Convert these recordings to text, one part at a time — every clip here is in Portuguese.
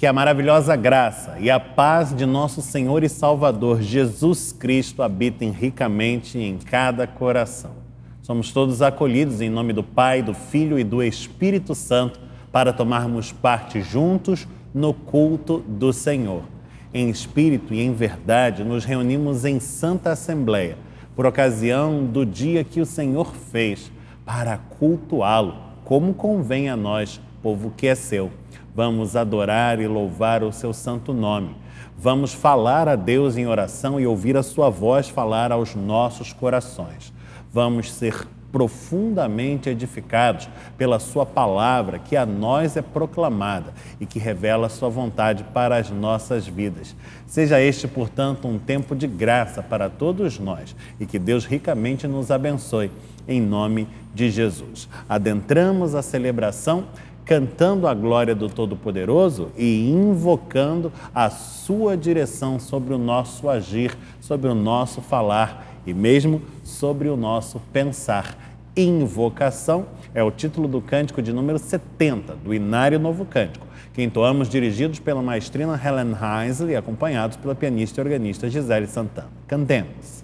que a maravilhosa graça e a paz de nosso Senhor e Salvador Jesus Cristo habitem ricamente em cada coração. Somos todos acolhidos em nome do Pai, do Filho e do Espírito Santo para tomarmos parte juntos no culto do Senhor. Em espírito e em verdade, nos reunimos em Santa Assembleia, por ocasião do dia que o Senhor fez, para cultuá-lo, como convém a nós, povo que é seu. Vamos adorar e louvar o seu santo nome. Vamos falar a Deus em oração e ouvir a sua voz falar aos nossos corações. Vamos ser profundamente edificados pela sua palavra, que a nós é proclamada e que revela a sua vontade para as nossas vidas. Seja este, portanto, um tempo de graça para todos nós e que Deus ricamente nos abençoe, em nome de Jesus. Adentramos a celebração cantando a glória do Todo-Poderoso e invocando a sua direção sobre o nosso agir, sobre o nosso falar e mesmo sobre o nosso pensar. Invocação é o título do cântico de número 70 do Inário Novo Cântico, que entoamos dirigidos pela maestrina Helen Heinzel e acompanhados pela pianista e organista Gisele Santana. Cantemos.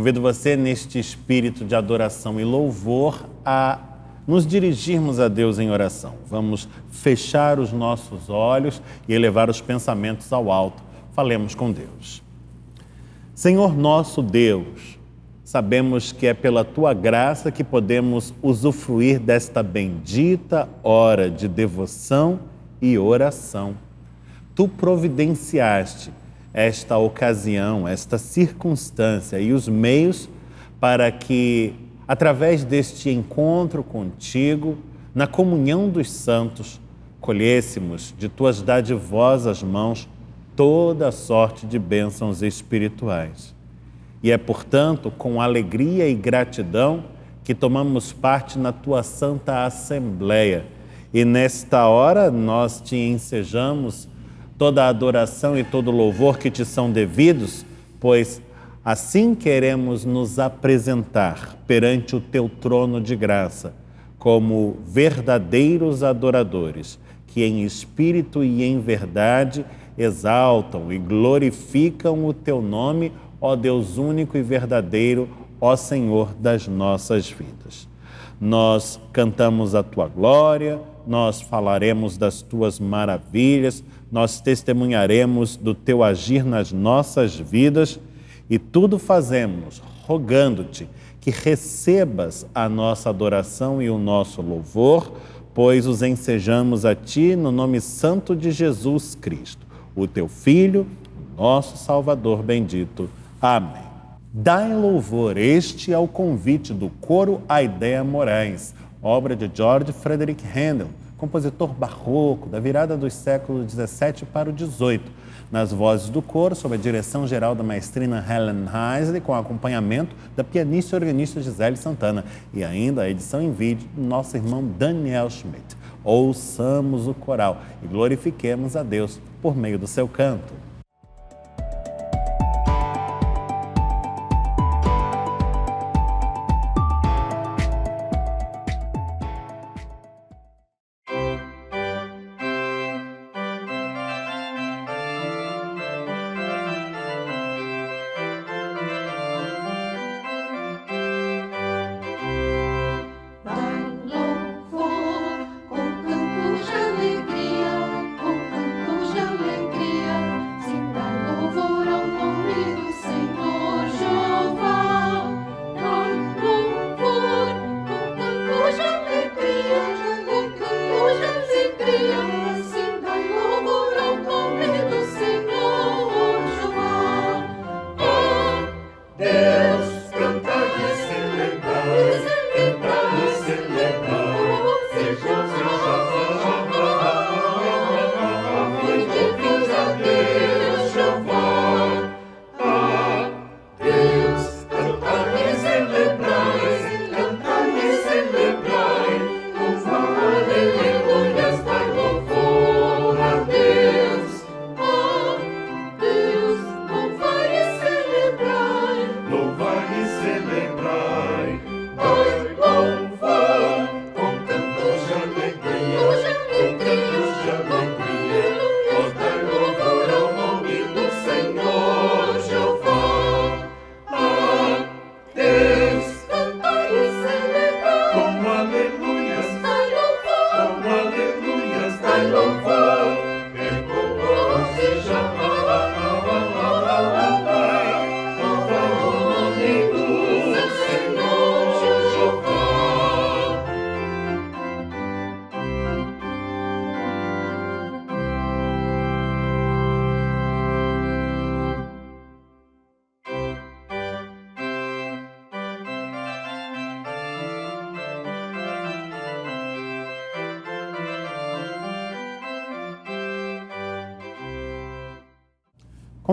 Convido você, neste espírito de adoração e louvor, a nos dirigirmos a Deus em oração. Vamos fechar os nossos olhos e elevar os pensamentos ao alto. Falemos com Deus. Senhor nosso Deus, sabemos que é pela Tua graça que podemos usufruir desta bendita hora de devoção e oração. Tu providenciaste esta ocasião, esta circunstância e os meios para que, através deste encontro contigo, na comunhão dos santos, colhêssemos de Tuas dadivosas mãos toda sorte de bênçãos espirituais. E é, portanto, com alegria e gratidão que tomamos parte na Tua Santa Assembleia. E nesta hora nós Te ensejamos toda a adoração e todo o louvor que Te são devidos, pois assim queremos nos apresentar perante o Teu trono de graça, como verdadeiros adoradores, que em espírito e em verdade exaltam e glorificam o Teu nome, ó Deus único e verdadeiro, ó Senhor das nossas vidas. Nós cantamos a Tua glória, nós falaremos das Tuas maravilhas, nós testemunharemos do Teu agir nas nossas vidas e tudo fazemos rogando-Te que recebas a nossa adoração e o nosso louvor pois os ensejamos a Ti no nome santo de Jesus Cristo, o Teu Filho, nosso Salvador bendito. Amém. Dai louvor, este é o convite do coro Aidea Moraes, obra de Georg Friedrich Händel, compositor barroco da virada dos séculos XVII para o XVIII, nas vozes do coro, sob a direção geral da maestrina Helen Heisley, com acompanhamento da pianista e organista Gisele Santana, e ainda a edição em vídeo do nosso irmão Daniel Schmidt. Ouçamos o coral e glorifiquemos a Deus por meio do seu canto.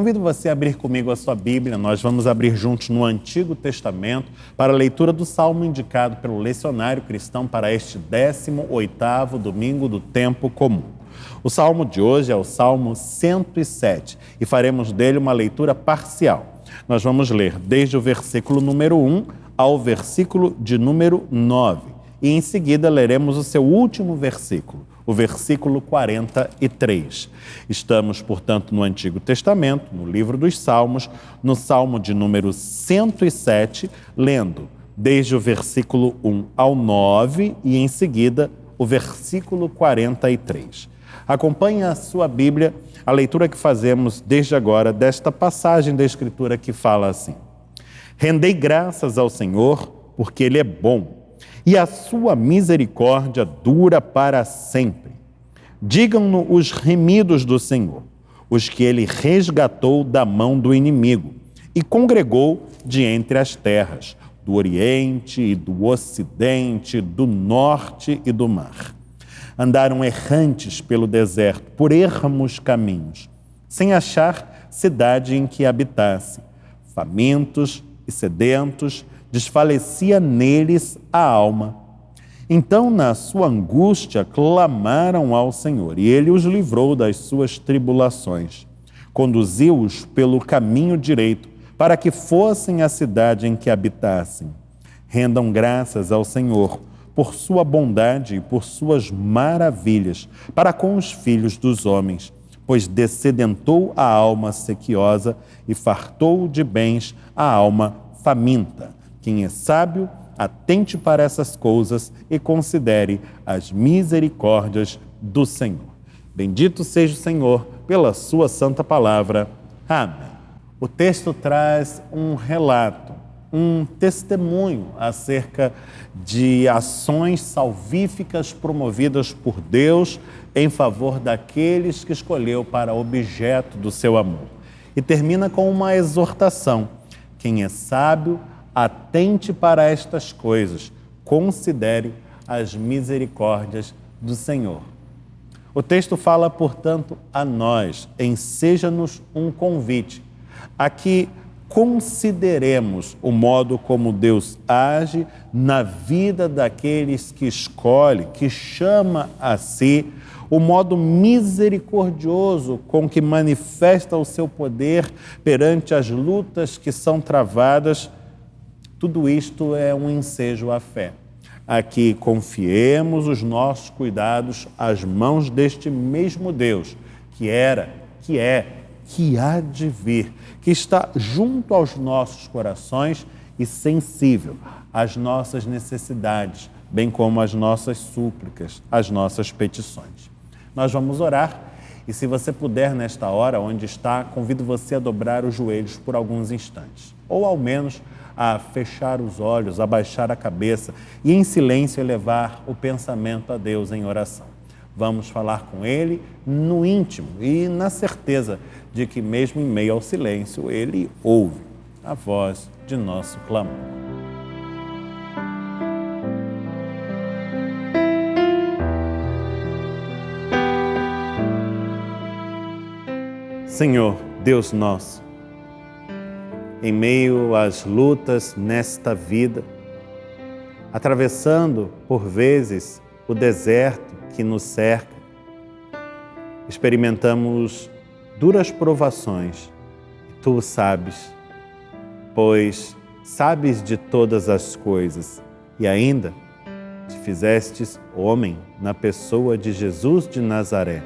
Convido você a abrir comigo a sua Bíblia. Nós vamos abrir juntos no Antigo Testamento para a leitura do salmo indicado pelo lecionário cristão para este 18º domingo do tempo comum. O salmo de hoje é o Salmo 107 e faremos dele uma leitura parcial. Nós vamos ler desde o versículo número 1 ao versículo de número 9 e em seguida leremos o seu último versículo, o versículo 43. Estamos, portanto, no Antigo Testamento, no livro dos Salmos, no Salmo de número 107, lendo desde o versículo 1 ao 9 e, em seguida, o versículo 43. Acompanhe a sua Bíblia, a leitura que fazemos desde agora desta passagem da Escritura que fala assim: Rendei graças ao Senhor, porque Ele é bom, e a sua misericórdia dura para sempre. Digam-no os remidos do Senhor, os que Ele resgatou da mão do inimigo e congregou de entre as terras, do Oriente e do Ocidente, do Norte e do mar. Andaram errantes pelo deserto, por ermos caminhos, sem achar cidade em que habitasse. Famintos e sedentos, desfalecia neles a alma. Então, na sua angústia, clamaram ao Senhor, e Ele os livrou das suas tribulações. Conduziu-os pelo caminho direito, para que fossem à cidade em que habitassem. Rendam graças ao Senhor, por sua bondade e por suas maravilhas, para com os filhos dos homens, pois dessedentou a alma sequiosa e fartou de bens a alma faminta. Quem é sábio, atente para essas coisas e considere as misericórdias do Senhor. Bendito seja o Senhor pela sua santa palavra. Amém. O texto traz um relato um testemunho acerca de ações salvíficas promovidas por Deus em favor daqueles que escolheu para objeto do seu amor. E termina com uma exortação: quem é sábio, atente para estas coisas, considere as misericórdias do Senhor. O texto fala, portanto, a nós, enseja-nos um convite a que consideremos o modo como Deus age na vida daqueles que escolhe, que chama a si, o modo misericordioso com que manifesta o seu poder perante as lutas que são travadas. Tudo isto é um ensejo à fé, a que confiemos os nossos cuidados às mãos deste mesmo Deus, que era, que é, que há de vir, que está junto aos nossos corações e sensível às nossas necessidades, bem como às nossas súplicas, às nossas petições. Nós vamos orar e, se você puder, nesta hora onde está, convido você a dobrar os joelhos por alguns instantes, ou ao menos a fechar os olhos, a baixar a cabeça e em silêncio elevar o pensamento a Deus em oração. Vamos falar com Ele no íntimo e na certeza de que mesmo em meio ao silêncio Ele ouve a voz de nosso clamor. Senhor, Deus nosso, em meio às lutas nesta vida, atravessando por vezes o deserto que nos cerca, experimentamos duras provações, e Tu o sabes, pois sabes de todas as coisas e ainda te fizestes homem na pessoa de Jesus de Nazaré.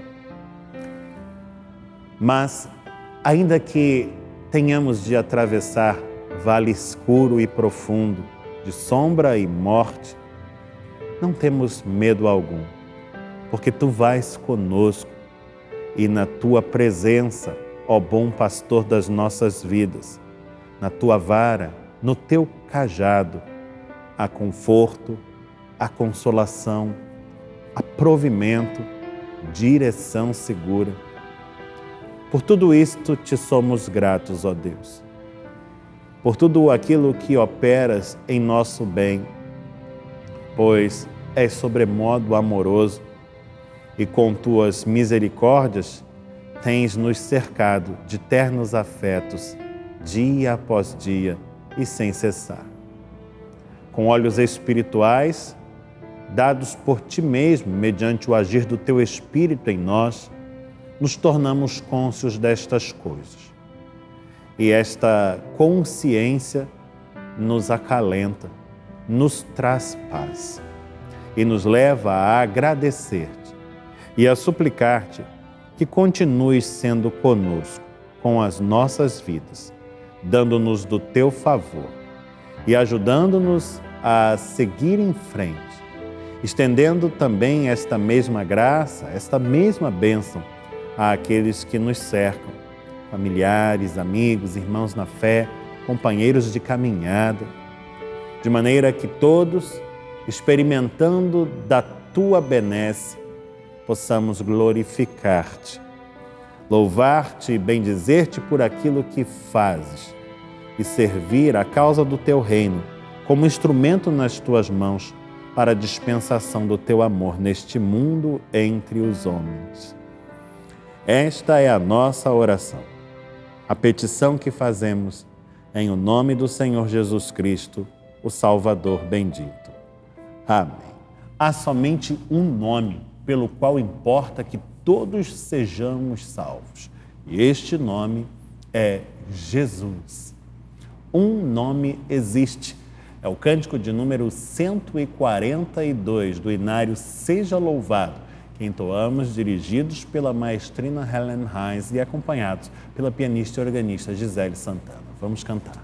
Mas, ainda que tenhamos de atravessar vale escuro e profundo, de sombra e morte, não temos medo algum, porque Tu vais conosco e na Tua presença, ó bom pastor das nossas vidas, na Tua vara, no Teu cajado, há conforto, há consolação, há provimento, direção segura. Por tudo isto te somos gratos, ó Deus. Por tudo aquilo que operas em nosso bem, pois és sobremodo amoroso e com Tuas misericórdias tens nos cercado de ternos afetos, dia após dia e sem cessar. Com olhos espirituais, dados por Ti mesmo, mediante o agir do Teu Espírito em nós, nos tornamos cônscios destas coisas. E esta consciência nos acalenta, nos traz paz e nos leva a agradecer-Te e a suplicar-Te que continues sendo conosco, com as nossas vidas, dando-nos do Teu favor e ajudando-nos a seguir em frente, estendendo também esta mesma graça, esta mesma bênção àqueles que nos cercam, familiares, amigos, irmãos na fé, companheiros de caminhada, de maneira que todos, experimentando da Tua benesse, possamos glorificar-Te, louvar-Te e bendizer-Te por aquilo que fazes e servir a causa do Teu reino como instrumento nas Tuas mãos para a dispensação do Teu amor neste mundo entre os homens. Esta é a nossa oração, a petição que fazemos em o nome do Senhor Jesus Cristo, o Salvador bendito. Amém. Há somente um nome pelo qual importa que todos sejamos salvos. E este nome é Jesus. Um nome existe. É o cântico de número 142 do Inário Seja Louvado, que entoamos dirigidos pela maestrina Helen Heinz e acompanhados pela pianista e organista Gisele Santana. Vamos cantar.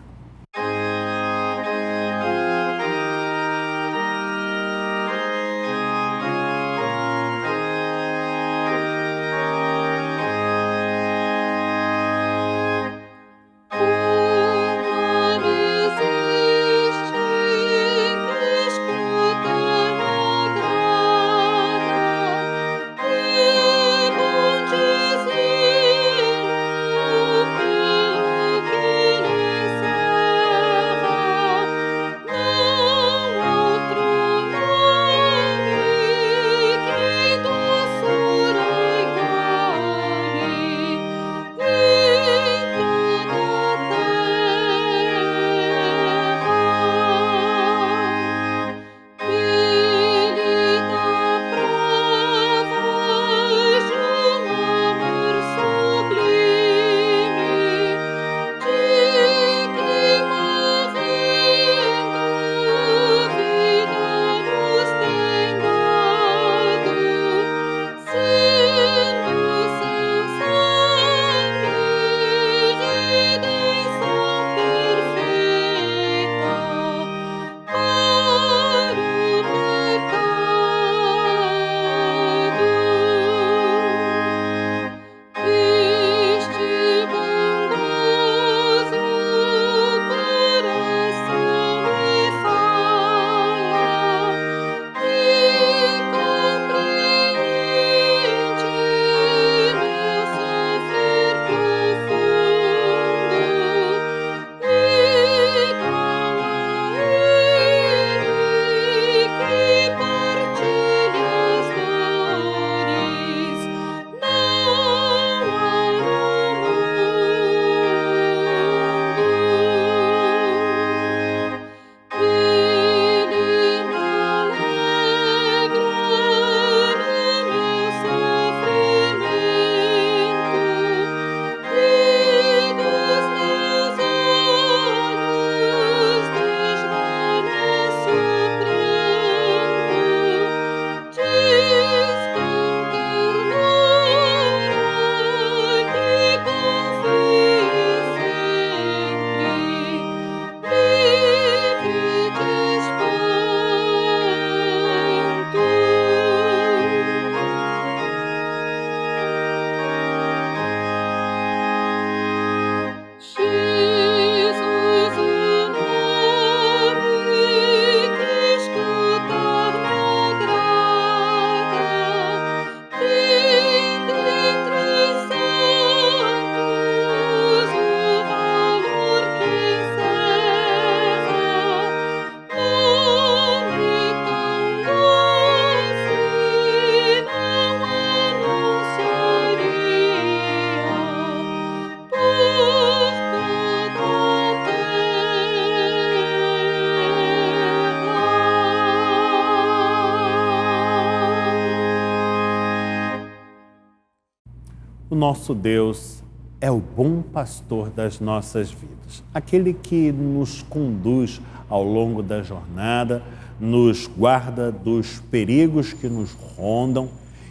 nosso Deus é o bom pastor das nossas vidas, aquele que nos conduz ao longo da jornada, nos guarda dos perigos que nos rondam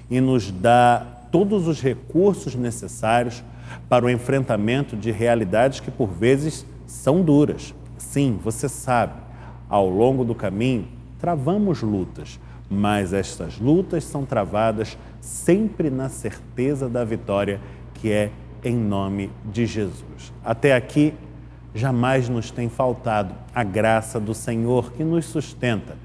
e nos dá todos os recursos necessários para o enfrentamento de realidades que por vezes são duras. Sim, você sabe, ao longo do caminho travamos lutas, mas estas lutas são travadas sempre na certeza da vitória, que é em nome de Jesus. Até aqui, jamais nos tem faltado a graça do Senhor que nos sustenta.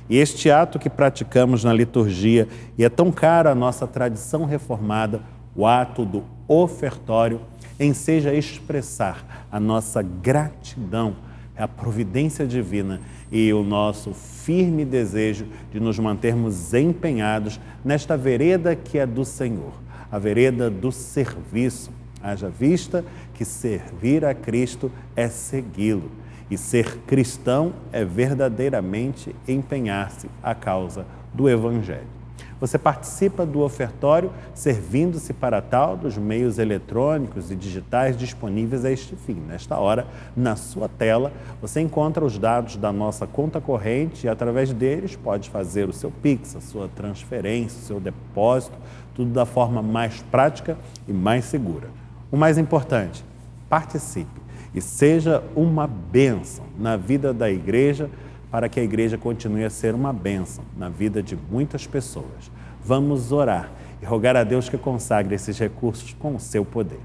E este ato que praticamos na liturgia, e é tão caro à nossa tradição reformada, o ato do ofertório, enseja expressar a nossa gratidão à providência divina e o nosso firme desejo de nos mantermos empenhados nesta vereda que é do Senhor, a vereda do serviço. Haja vista que servir a Cristo é segui-lo, e ser cristão é verdadeiramente empenhar-se à causa do Evangelho. Você participa do ofertório servindo-se para tal dos meios eletrônicos e digitais disponíveis a este fim. Nesta hora, na sua tela, você encontra os dados da nossa conta corrente e, através deles, pode fazer o seu Pix, a sua transferência, o seu depósito, tudo da forma mais prática e mais segura. O mais importante, participe e seja uma bênção na vida da igreja, para que a igreja continue a ser uma bênção na vida de muitas pessoas. Vamos orar e rogar a Deus que consagre esses recursos com o seu poder.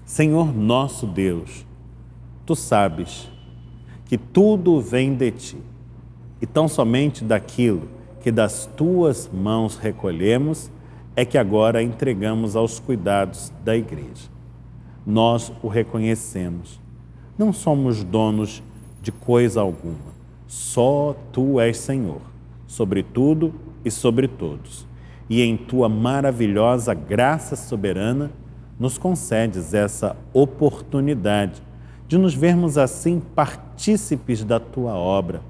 Senhor nosso Deus, Tu sabes que tudo vem de Ti, e tão somente daquilo que das Tuas mãos recolhemos é que agora entregamos aos cuidados da igreja. Nós o reconhecemos. Não somos donos de coisa alguma. Só Tu és Senhor, sobre tudo e sobre todos. E em Tua maravilhosa graça soberana, nos concedes essa oportunidade de nos vermos assim partícipes da Tua obra,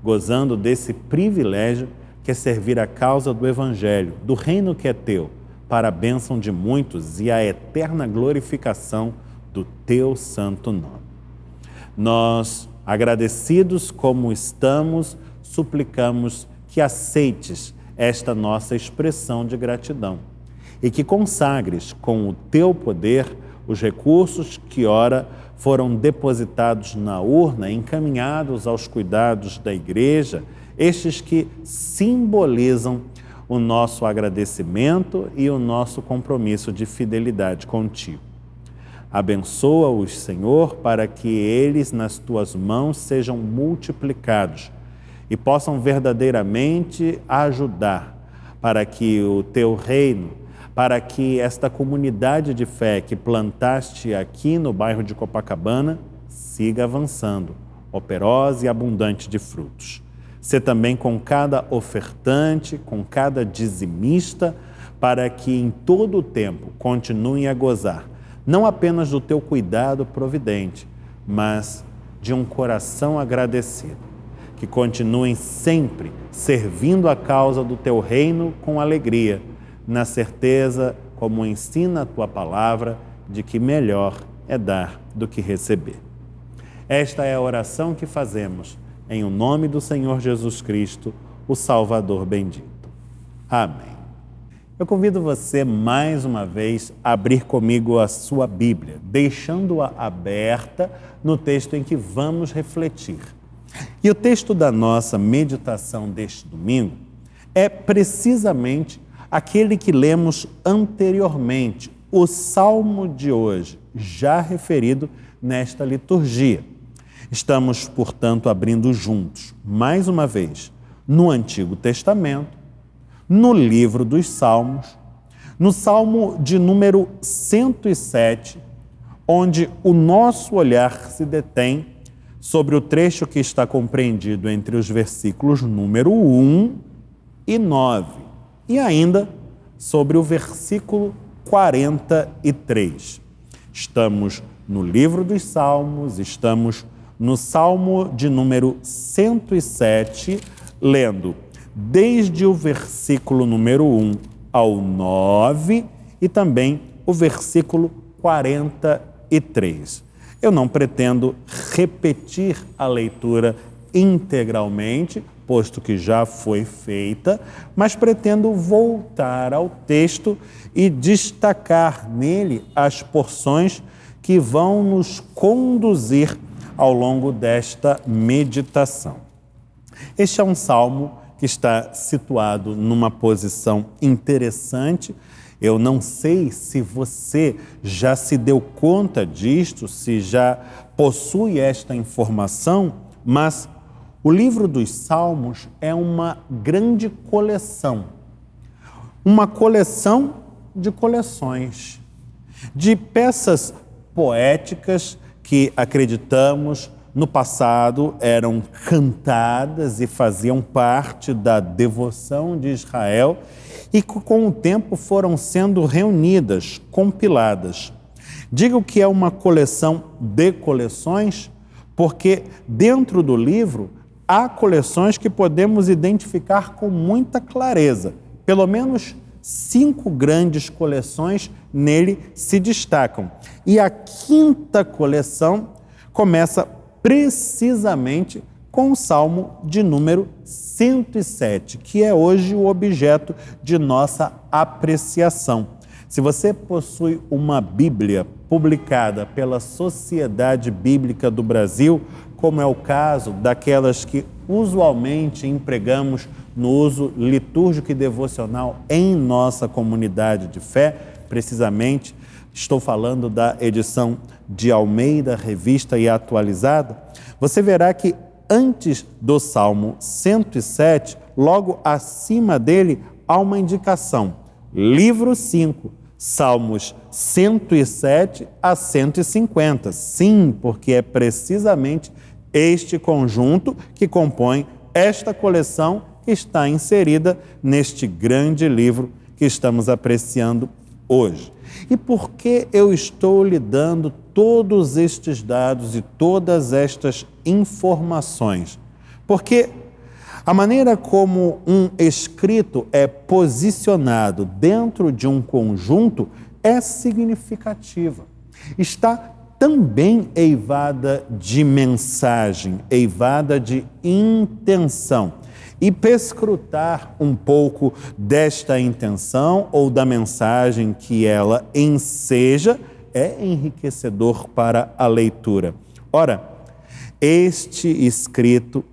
gozando desse privilégio que é servir a causa do Evangelho, do reino que é Teu, para a bênção de muitos e a eterna glorificação do Teu santo nome. Nós, agradecidos como estamos, suplicamos que aceites esta nossa expressão de gratidão e que consagres com o Teu poder os recursos que ora foram depositados na urna, encaminhados aos cuidados da igreja, estes que simbolizam o nosso agradecimento e o nosso compromisso de fidelidade contigo. Abençoa-os, Senhor, para que eles nas Tuas mãos sejam multiplicados e possam verdadeiramente ajudar para que o Teu reino, para que esta comunidade de fé que plantaste aqui no bairro de Copacabana siga avançando, operosa e abundante de frutos. Sê também com cada ofertante, com cada dizimista, para que em todo o tempo continuem a gozar, não apenas do Teu cuidado providente, mas de um coração agradecido. Que continuem sempre servindo a causa do Teu reino com alegria, na certeza, como ensina a Tua palavra, de que melhor é dar do que receber. Esta é a oração que fazemos em o nome do Senhor Jesus Cristo, o Salvador bendito. Amém. Eu convido você mais uma vez a abrir comigo a sua Bíblia, deixando-a aberta no texto em que vamos refletir. E o texto da nossa meditação deste domingo é precisamente aquele que lemos anteriormente, o Salmo de hoje, já referido nesta liturgia. Estamos, portanto, abrindo juntos, mais uma vez, no Antigo Testamento, no livro dos Salmos, no Salmo de número 107, onde o nosso olhar se detém sobre o trecho que está compreendido entre os versículos número 1 e 9, e ainda sobre o versículo 43. Estamos no livro dos Salmos, estamos no Salmo de número 107, lendo desde o versículo número 1 ao 9 e também o versículo 43. Eu não pretendo repetir a leitura integralmente, posto que já foi feita, mas pretendo voltar ao texto e destacar nele as porções que vão nos conduzir ao longo desta meditação. Este é um salmo que está situado numa posição interessante. Eu não sei se você já se deu conta disto, se já possui esta informação, mas o livro dos Salmos é uma grande coleção. Uma coleção de coleções, de peças poéticas que acreditamos no passado eram cantadas e faziam parte da devoção de Israel e que com o tempo foram sendo reunidas, compiladas. Digo que é uma coleção de coleções porque dentro do livro há coleções que podemos identificar com muita clareza. Pelo menos 5 grandes coleções nele se destacam. E a 5ª coleção começa precisamente com o Salmo de número 107, que é hoje o objeto de nossa apreciação. Se você possui uma Bíblia publicada pela Sociedade Bíblica do Brasil, como é o caso daquelas que usualmente empregamos no uso litúrgico e devocional em nossa comunidade de fé, precisamente, estou falando da edição de Almeida, revista e atualizada, você verá que antes do Salmo 107, logo acima dele, há uma indicação. Livro 5, Salmos 107 a 150. Sim, porque é precisamente este conjunto que compõe esta coleção que está inserida neste grande livro que estamos apreciando hoje. E por que eu estou lhe dando todos estes dados e todas estas informações? Porque a maneira como um escrito é posicionado dentro de um conjunto é significativa. Está também eivada de mensagem, eivada de intenção. E perscrutar um pouco desta intenção ou da mensagem que ela enseja é enriquecedor para a leitura. Ora, este escrito,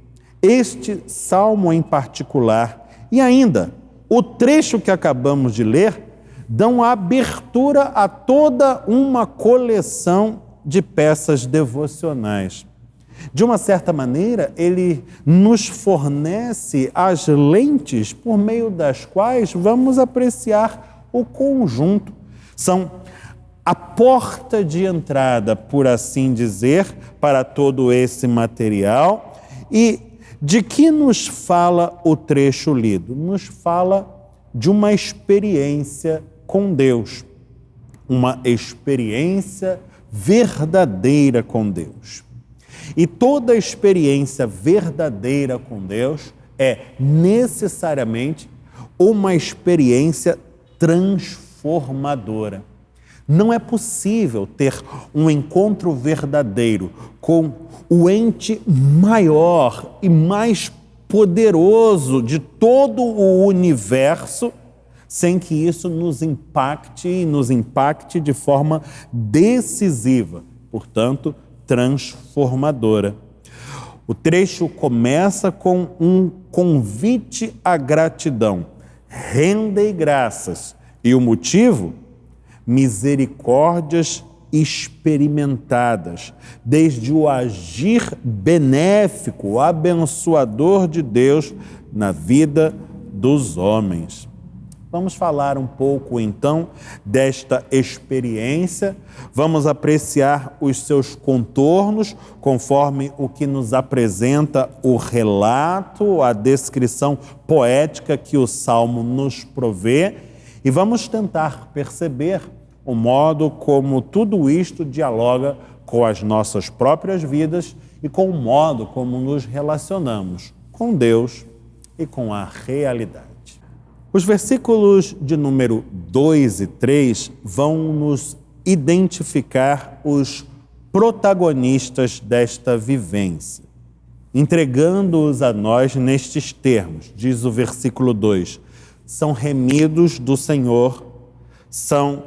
este salmo em particular e ainda o trecho que acabamos de ler dão abertura a toda uma coleção de peças devocionais. De uma certa maneira, ele nos fornece as lentes por meio das quais vamos apreciar o conjunto. São a porta de entrada, por assim dizer, para todo esse material. E de que nos fala o trecho lido? Nos fala de uma experiência com Deus, uma experiência verdadeira com Deus. E toda experiência verdadeira com Deus é necessariamente uma experiência transformadora. Não é possível ter um encontro verdadeiro com o ente maior e mais poderoso de todo o universo sem que isso nos impacte de forma decisiva, portanto, transformadora. O trecho começa com um convite à gratidão. Rendei graças. E o motivo? Misericórdias experimentadas, desde o agir benéfico, abençoador de Deus na vida dos homens. Vamos falar um pouco, então, desta experiência, vamos apreciar os seus contornos, conforme o que nos apresenta o relato, a descrição poética que o Salmo nos provê, e vamos tentar perceber o modo como tudo isto dialoga com as nossas próprias vidas e com o modo como nos relacionamos com Deus e com a realidade. Os versículos de número 2 e 3 vão nos identificar os protagonistas desta vivência, entregando-os a nós nestes termos. Diz o versículo 2: são remidos do Senhor, são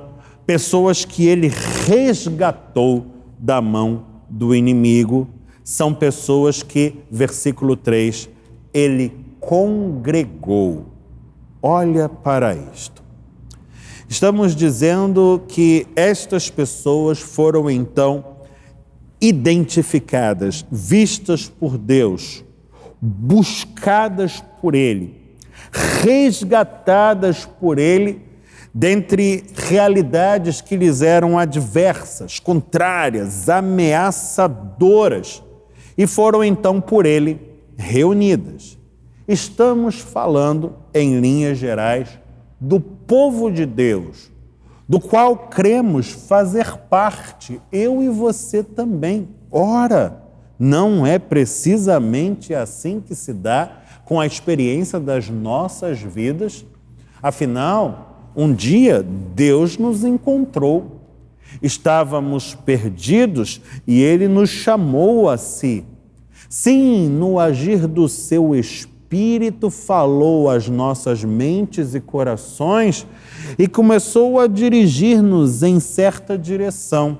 pessoas que Ele resgatou da mão do inimigo, são pessoas que, versículo 3, Ele congregou. Olha para isto. Estamos dizendo que estas pessoas foram então identificadas, vistas por Deus, buscadas por Ele, resgatadas por Ele, dentre realidades que lhes eram adversas, contrárias, ameaçadoras, e foram então por Ele reunidas. Estamos falando, em linhas gerais, do povo de Deus, do qual cremos fazer parte, eu e você também. Ora, não é precisamente assim que se dá com a experiência das nossas vidas? Afinal, um dia Deus nos encontrou, estávamos perdidos e Ele nos chamou a si. Sim, no agir do seu Espírito falou às nossas mentes e corações e começou a dirigir-nos em certa direção,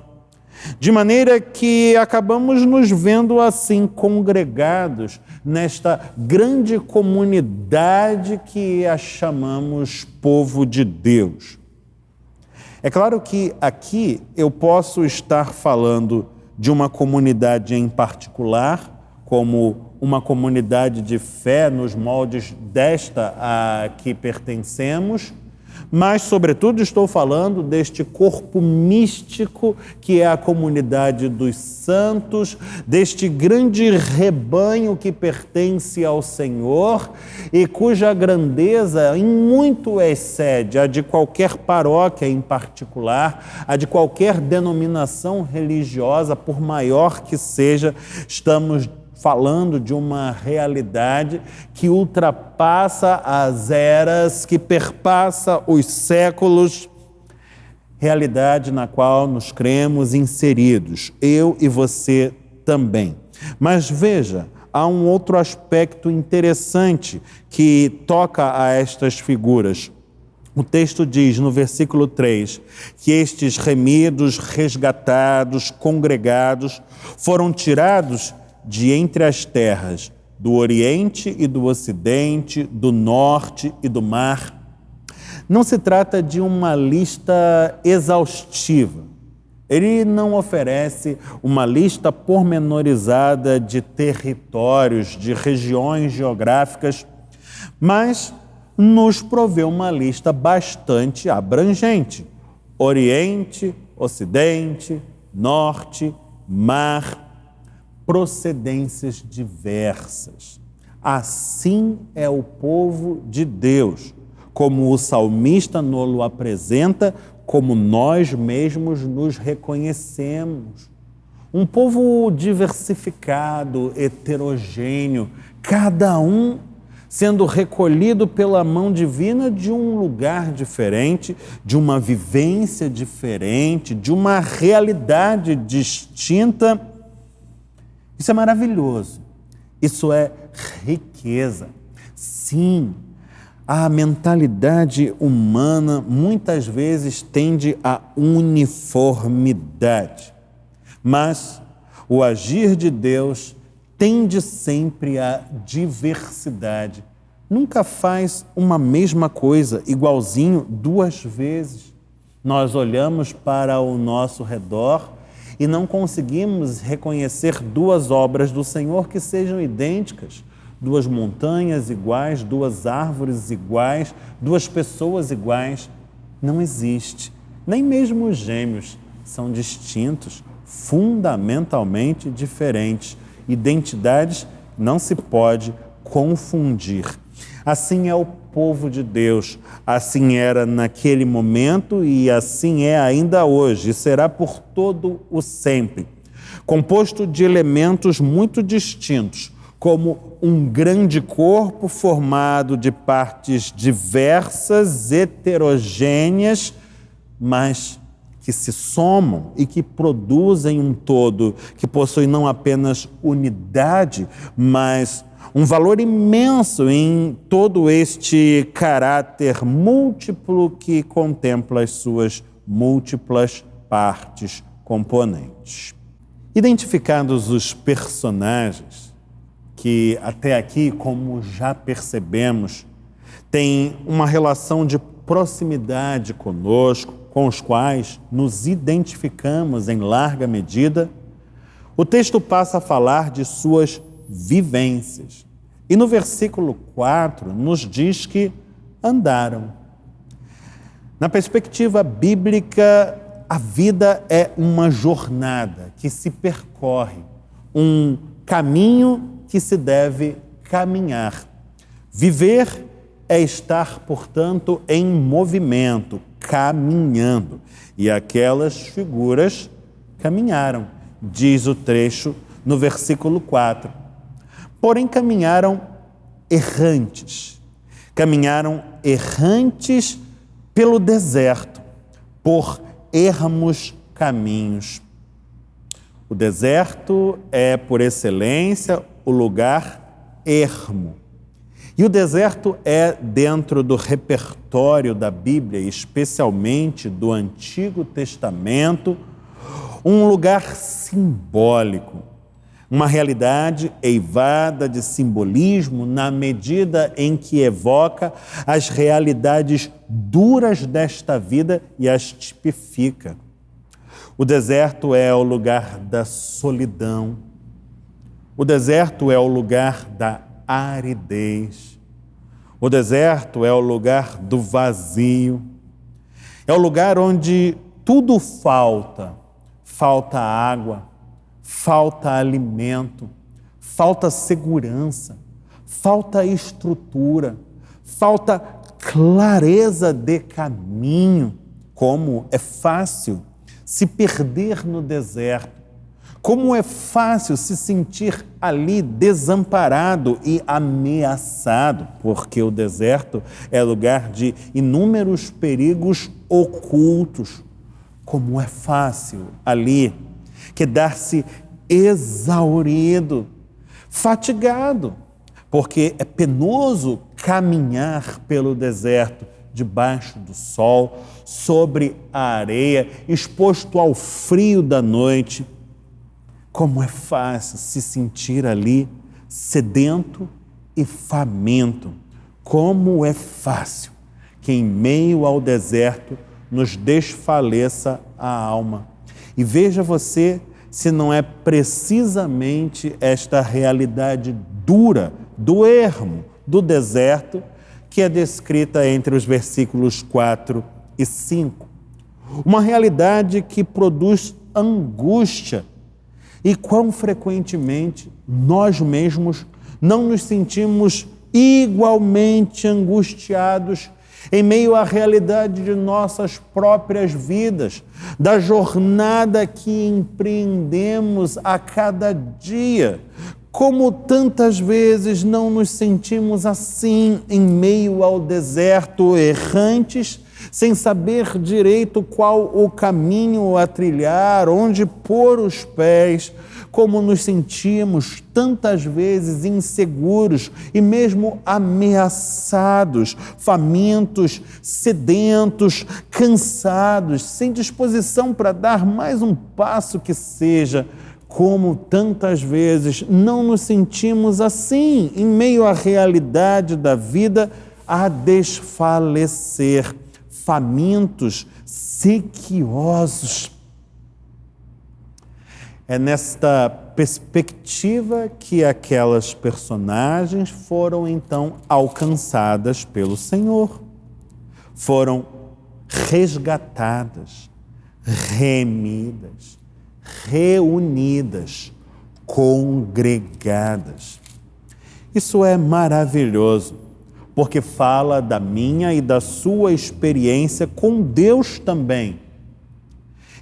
de maneira que acabamos nos vendo assim congregados nesta grande comunidade que a chamamos povo de Deus. É claro que aqui eu posso estar falando de uma comunidade em particular, como uma comunidade de fé nos moldes desta a que pertencemos, mas, sobretudo, estou falando deste corpo místico que é a comunidade dos santos, deste grande rebanho que pertence ao Senhor e cuja grandeza em muito excede a de qualquer paróquia em particular, a de qualquer denominação religiosa, por maior que seja. Estamos falando de uma realidade que ultrapassa as eras, que perpassa os séculos, realidade na qual nos cremos inseridos, eu e você também. Mas veja, há um outro aspecto interessante que toca a estas figuras. O texto diz no versículo 3 que estes remidos, resgatados, congregados, foram tirados de entre as terras do Oriente e do Ocidente, do Norte e do Mar. Não se trata de uma lista exaustiva. Ele não oferece uma lista pormenorizada de territórios, de regiões geográficas, mas nos provê uma lista bastante abrangente. Oriente, Ocidente, Norte, Mar, procedências diversas. Assim é o povo de Deus, como o salmista nos apresenta, como nós mesmos nos reconhecemos. Um povo diversificado, heterogêneo, cada um sendo recolhido pela mão divina de um lugar diferente, de uma vivência diferente, de uma realidade distinta. Isso é maravilhoso, isso é riqueza. Sim, a mentalidade humana muitas vezes tende à uniformidade, mas o agir de Deus tende sempre à diversidade. Nunca faz uma mesma coisa, igualzinho, duas vezes. Nós olhamos para o nosso redor e não conseguimos reconhecer duas obras do Senhor que sejam idênticas, duas montanhas iguais, duas árvores iguais, duas pessoas iguais. Não existe. Nem mesmo os gêmeos são distintos, fundamentalmente diferentes. Identidades não se pode confundir. Assim é o povo de Deus, assim era naquele momento e assim é ainda hoje, e será por todo o sempre. Composto de elementos muito distintos, como um grande corpo formado de partes diversas, heterogêneas, mas que se somam e que produzem um todo, que possui não apenas unidade, mas um valor imenso em todo este caráter múltiplo que contempla as suas múltiplas partes componentes. Identificados os personagens, que até aqui, como já percebemos, têm uma relação de proximidade conosco, com os quais nos identificamos em larga medida, o texto passa a falar de suas vivências. E no versículo 4 nos diz que andaram. Na perspectiva bíblica, a vida é uma jornada que se percorre, um caminho que se deve caminhar. Viver é estar, portanto, em movimento, caminhando. E aquelas figuras caminharam, diz o trecho no versículo 4. Porém, caminharam errantes pelo deserto, por ermos caminhos. O deserto é, por excelência, o lugar ermo. E o deserto é, dentro do repertório da Bíblia, especialmente do Antigo Testamento, um lugar simbólico, uma realidade eivada de simbolismo na medida em que evoca as realidades duras desta vida e as tipifica. O deserto é o lugar da solidão. O deserto é o lugar da aridez. O deserto é o lugar do vazio. É o lugar onde tudo falta. Falta água, falta alimento, falta segurança, falta estrutura, falta clareza de caminho. Como é fácil se perder no deserto. Como é fácil se sentir ali desamparado e ameaçado, porque o deserto é lugar de inúmeros perigos ocultos. Como é fácil ali quedar-se exaurido, fatigado, porque é penoso caminhar pelo deserto, debaixo do sol, sobre a areia, exposto ao frio da noite. Como é fácil se sentir ali sedento e faminto. Como é fácil que em meio ao deserto nos desfaleça a alma. E veja você se não é precisamente esta realidade dura do ermo, do deserto, que é descrita entre os versículos 4 e 5. Uma realidade que produz angústia. E quão frequentemente nós mesmos não nos sentimos igualmente angustiados em meio à realidade de nossas próprias vidas, da jornada que empreendemos a cada dia. Como tantas vezes não nos sentimos assim em meio ao deserto, errantes, sem saber direito qual o caminho a trilhar, onde pôr os pés, como nos sentimos tantas vezes inseguros e mesmo ameaçados, famintos, sedentos, cansados, sem disposição para dar mais um passo que seja. Como tantas vezes não nos sentimos assim, em meio à realidade da vida a desfalecer, famintos, sequiosos. É nesta perspectiva que aquelas personagens foram então alcançadas pelo Senhor, foram resgatadas, remidas, reunidas, congregadas. Isso é maravilhoso, porque fala da minha e da sua experiência com Deus também.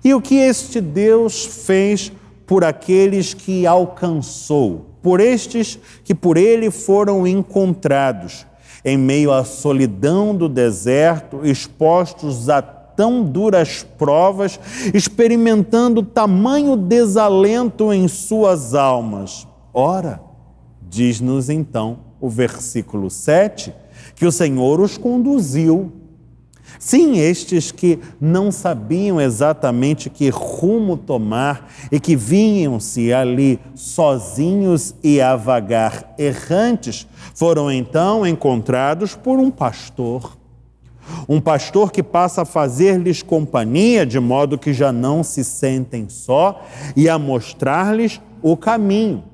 E o que este Deus fez por aqueles que alcançou, por estes que por ele foram encontrados, em meio à solidão do deserto, expostos a tão duras provas, experimentando tamanho desalento em suas almas. Ora, diz-nos então o versículo 7, que o Senhor os conduziu. Sim, estes que não sabiam exatamente que rumo tomar e que vinham-se ali sozinhos e a vagar errantes, foram então encontrados por um pastor que passa a fazer-lhes companhia, de modo que já não se sentem só, e a mostrar-lhes o caminho.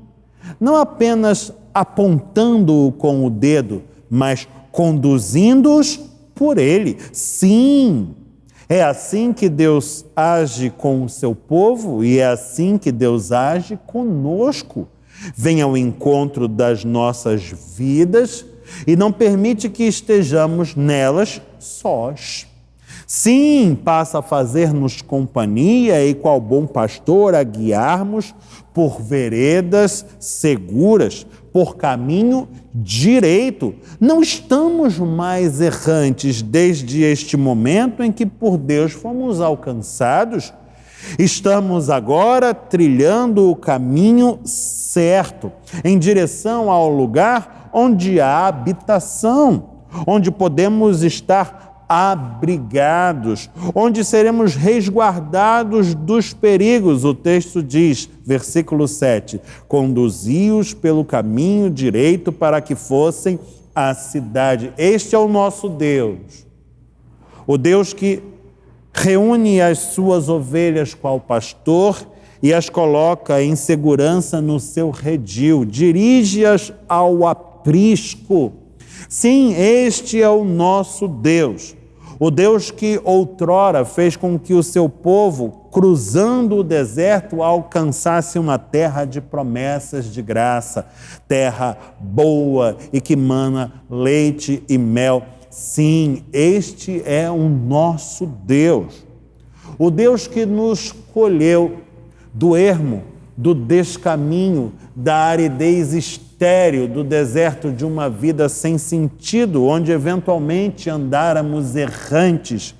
Não apenas apontando-o com o dedo, mas conduzindo-os por ele. Sim, é assim que Deus age com o seu povo e é assim que Deus age conosco. Vem ao encontro das nossas vidas e não permite que estejamos nelas sós. Sim, passa a fazer-nos companhia e, qual bom pastor, a guiarmos por veredas seguras, por caminho direito. Não estamos mais errantes desde este momento em que por Deus fomos alcançados. Estamos agora trilhando o caminho certo, em direção ao lugar onde há habitação, onde podemos estar abrigados, onde seremos resguardados dos perigos. O texto diz, versículo 7, conduzi-os pelo caminho direito para que fossem à cidade. Este é o nosso Deus, o Deus que reúne as suas ovelhas qual pastor e as coloca em segurança no seu redil, dirige-as ao aprisco. Sim, este é o nosso Deus, o Deus que outrora fez com que o seu povo, cruzando o deserto, alcançasse uma terra de promessas de graça, terra boa e que mana leite e mel. Sim, este é o nosso Deus, o Deus que nos colheu do ermo, do descaminho, da aridez estéril, do deserto de uma vida sem sentido, onde eventualmente andáramos errantes,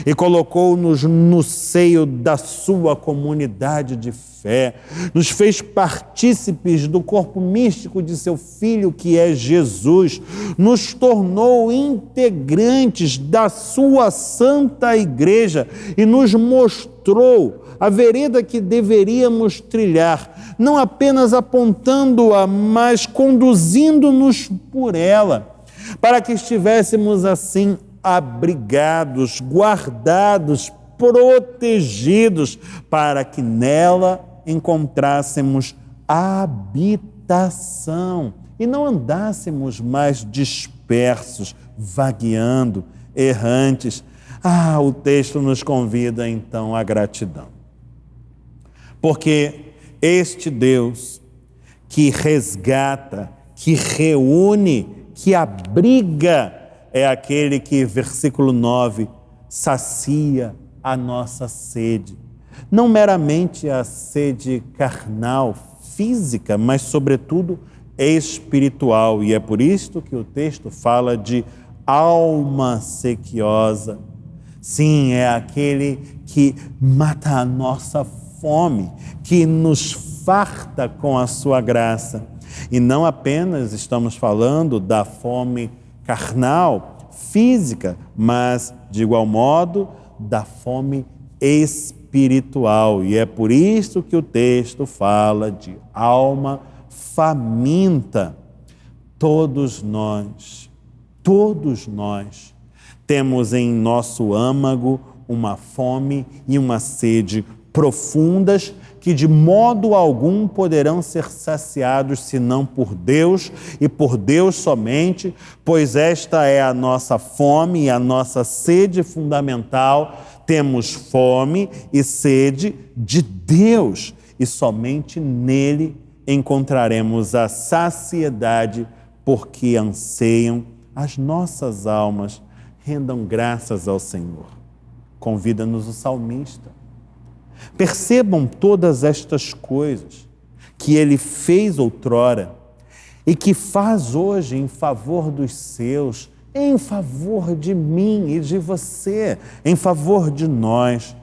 e colocou-nos no seio da sua comunidade de fé, nos fez partícipes do corpo místico de seu Filho, que é Jesus, nos tornou integrantes da sua santa igreja e nos mostrou a vereda que deveríamos trilhar, não apenas apontando-a, mas conduzindo-nos por ela, para que estivéssemos assim abrigados, guardados, protegidos, para que nela encontrássemos habitação e não andássemos mais dispersos, vagueando, errantes. O texto nos convida então à gratidão. Porque este Deus que resgata, que reúne, que abriga, é aquele que, versículo 9, sacia a nossa sede. Não meramente a sede carnal, física, mas sobretudo espiritual. E é por isto que o texto fala de alma sequiosa. Sim, é aquele que mata a nossa fome, que nos farta com a sua graça. E não apenas estamos falando da fome carnal, física, mas, de igual modo, da fome espiritual. E é por isso que o texto fala de alma faminta. Todos nós temos em nosso âmago uma fome e uma sede profundas que de modo algum poderão ser saciados senão por Deus e por Deus somente, pois esta é a nossa fome e a nossa sede fundamental. Temos fome e sede de Deus e somente nele encontraremos a saciedade, porque anseiam as nossas almas. Rendam graças ao Senhor. Convida-nos o salmista. Percebam todas estas coisas que ele fez outrora e que faz hoje em favor dos seus, em favor de mim e de você, em favor de nós.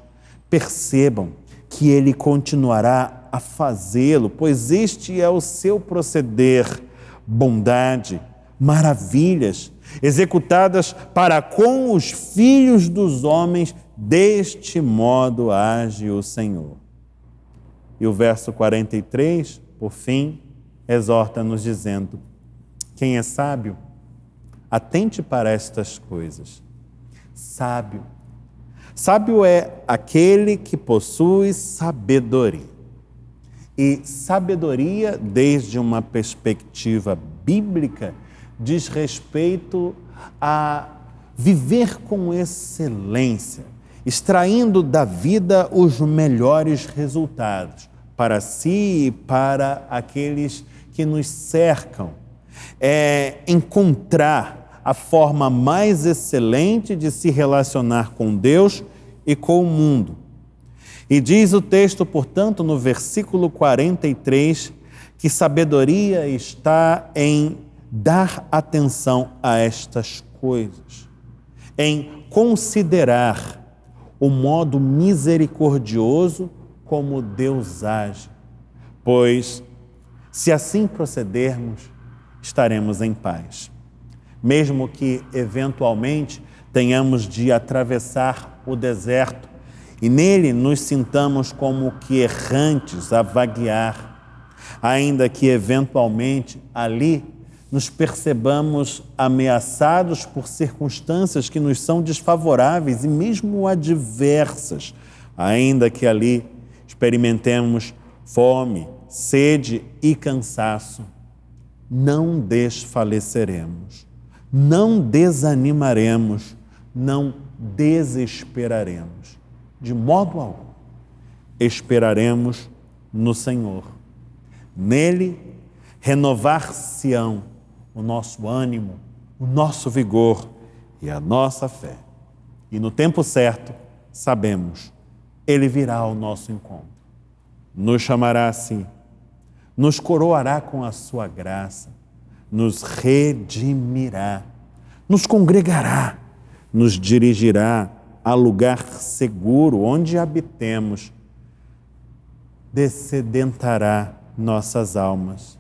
Percebam que ele continuará a fazê-lo, pois este é o seu proceder, bondade, maravilhas, executadas para com os filhos dos homens, deste modo age o Senhor. E o verso 43, por fim, exorta-nos dizendo: quem é sábio, atente para estas coisas. Sábio. Sábio é aquele que possui sabedoria. E sabedoria, desde uma perspectiva bíblica, diz respeito a viver com excelência, extraindo da vida os melhores resultados para si e para aqueles que nos cercam. É encontrar a forma mais excelente de se relacionar com Deus e com o mundo. E diz o texto, portanto, no versículo 43, que sabedoria está em dar atenção a estas coisas, em considerar o modo misericordioso como Deus age, pois, se assim procedermos, estaremos em paz. Mesmo que, eventualmente, tenhamos de atravessar o deserto e nele nos sintamos como que errantes a vaguear, ainda que, eventualmente, ali nos percebamos ameaçados por circunstâncias que nos são desfavoráveis e mesmo adversas, ainda que ali experimentemos fome, sede e cansaço, não desfaleceremos, não desanimaremos, não desesperaremos, de modo algum. Esperaremos no Senhor. Nele renovar-se-ão o nosso ânimo, o nosso vigor e a nossa fé. E no tempo certo, sabemos, Ele virá ao nosso encontro. Nos chamará a si, nos coroará com a sua graça, nos redimirá, nos congregará, nos dirigirá a lugar seguro onde habitemos, dessedentará nossas almas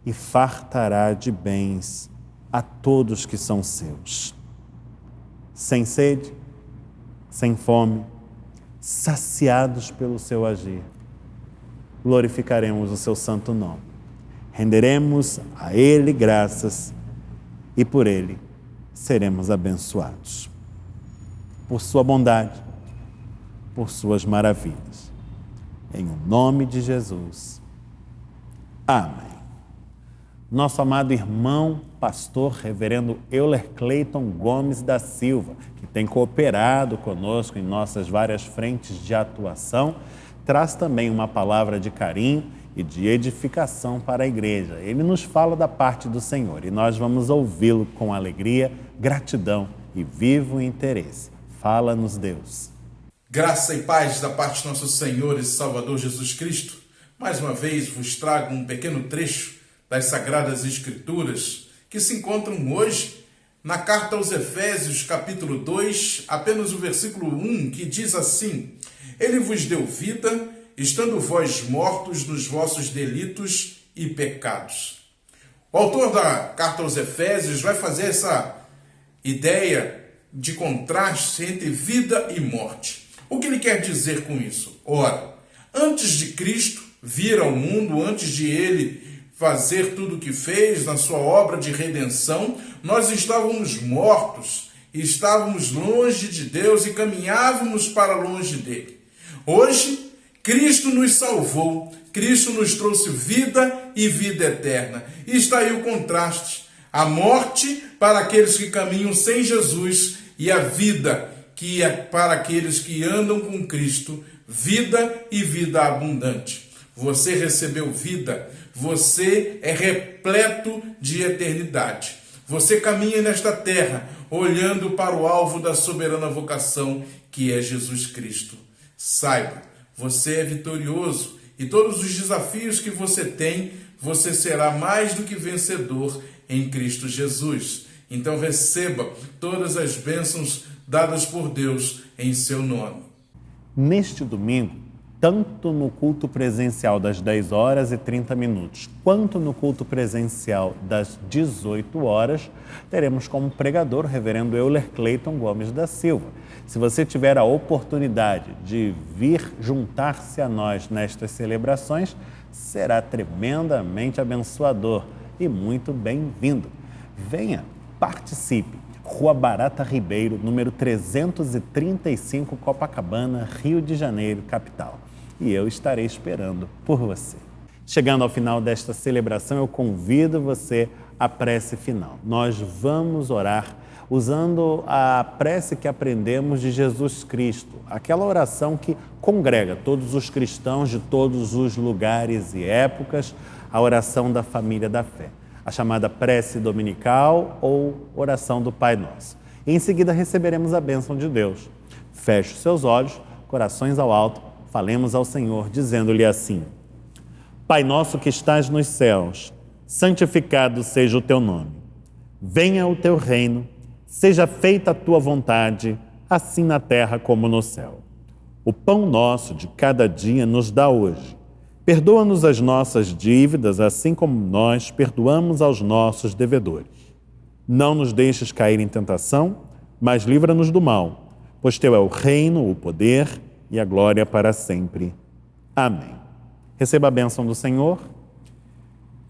e fartará de bens a todos que são seus. Sem sede, sem fome, saciados pelo seu agir, glorificaremos o seu santo nome. Renderemos a Ele graças e por Ele seremos abençoados. Por sua bondade, por suas maravilhas. Em o nome de Jesus. Amém. Nosso amado irmão, pastor, reverendo Euler Cleiton Gomes da Silva, que tem cooperado conosco em nossas várias frentes de atuação, traz também uma palavra de carinho e de edificação para a igreja. Ele nos fala da parte do Senhor e nós vamos ouvi-lo com alegria, gratidão e vivo interesse. Fala-nos, Deus. Graça e paz da parte do nosso Senhor e Salvador Jesus Cristo. Mais uma vez vos trago um pequeno trecho das Sagradas Escrituras que se encontram hoje na carta aos Efésios, capítulo 2, apenas o versículo 1, que diz assim: Ele vos deu vida, estando vós mortos nos vossos delitos e pecados. O autor da carta aos Efésios vai fazer essa ideia de contraste entre vida e morte. O que ele quer dizer com isso? Ora, antes de Cristo vir ao mundo, antes de ele fazer tudo o que fez na sua obra de redenção, nós estávamos mortos, estávamos longe de Deus e caminhávamos para longe dele. Hoje, Cristo nos salvou, Cristo nos trouxe vida e vida eterna. E está aí o contraste: a morte para aqueles que caminham sem Jesus e a vida que é para aqueles que andam com Cristo, vida e vida abundante. Você recebeu vida, você é repleto de eternidade. Você caminha nesta terra olhando para o alvo da soberana vocação que é Jesus Cristo. Saiba, Você é vitorioso e todos os desafios que você tem, você será mais do que vencedor em Cristo Jesus. Então receba todas as bênçãos dadas por Deus em seu nome. Neste domingo, tanto no culto presencial das 10 horas e 30 minutos, quanto no culto presencial das 18 horas, teremos como pregador o reverendo Euler Cleiton Gomes da Silva. Se você tiver a oportunidade de vir juntar-se a nós nestas celebrações, será tremendamente abençoador e muito bem-vindo. Venha, participe. Rua Barata Ribeiro, número 335, Copacabana, Rio de Janeiro, capital. E eu estarei esperando por você. Chegando ao final desta celebração, eu convido você à prece final. Nós vamos orar usando a prece que aprendemos de Jesus Cristo, aquela oração que congrega todos os cristãos de todos os lugares e épocas, a oração da família da fé, a chamada prece dominical ou oração do Pai Nosso. E em seguida receberemos a bênção de Deus. Feche os seus olhos, corações ao alto, falemos ao Senhor, dizendo-lhe assim: Pai nosso que estás nos céus, santificado seja o teu nome. Venha o teu reino, seja feita a tua vontade, assim na terra como no céu. O pão nosso de cada dia nos dá hoje. Perdoa-nos as nossas dívidas, assim como nós perdoamos aos nossos devedores. Não nos deixes cair em tentação, mas livra-nos do mal, pois teu é o reino, o poder e a glória para sempre. Amém. Receba a bênção do Senhor.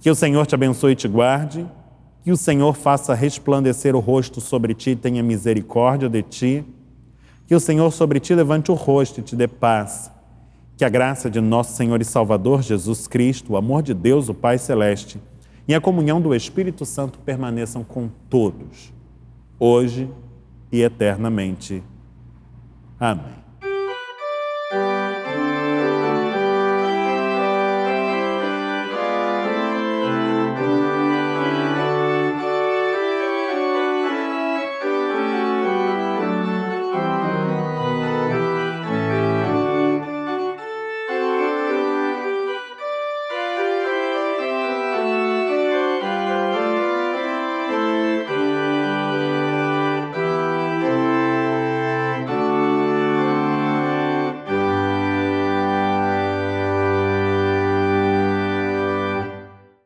Que o Senhor te abençoe e te guarde. Que o Senhor faça resplandecer o rosto sobre ti e tenha misericórdia de ti. Que o Senhor sobre ti levante o rosto e te dê paz. Que a graça de nosso Senhor e Salvador Jesus Cristo, o amor de Deus, o Pai Celeste, e a comunhão do Espírito Santo permaneçam com todos, hoje e eternamente. Amém.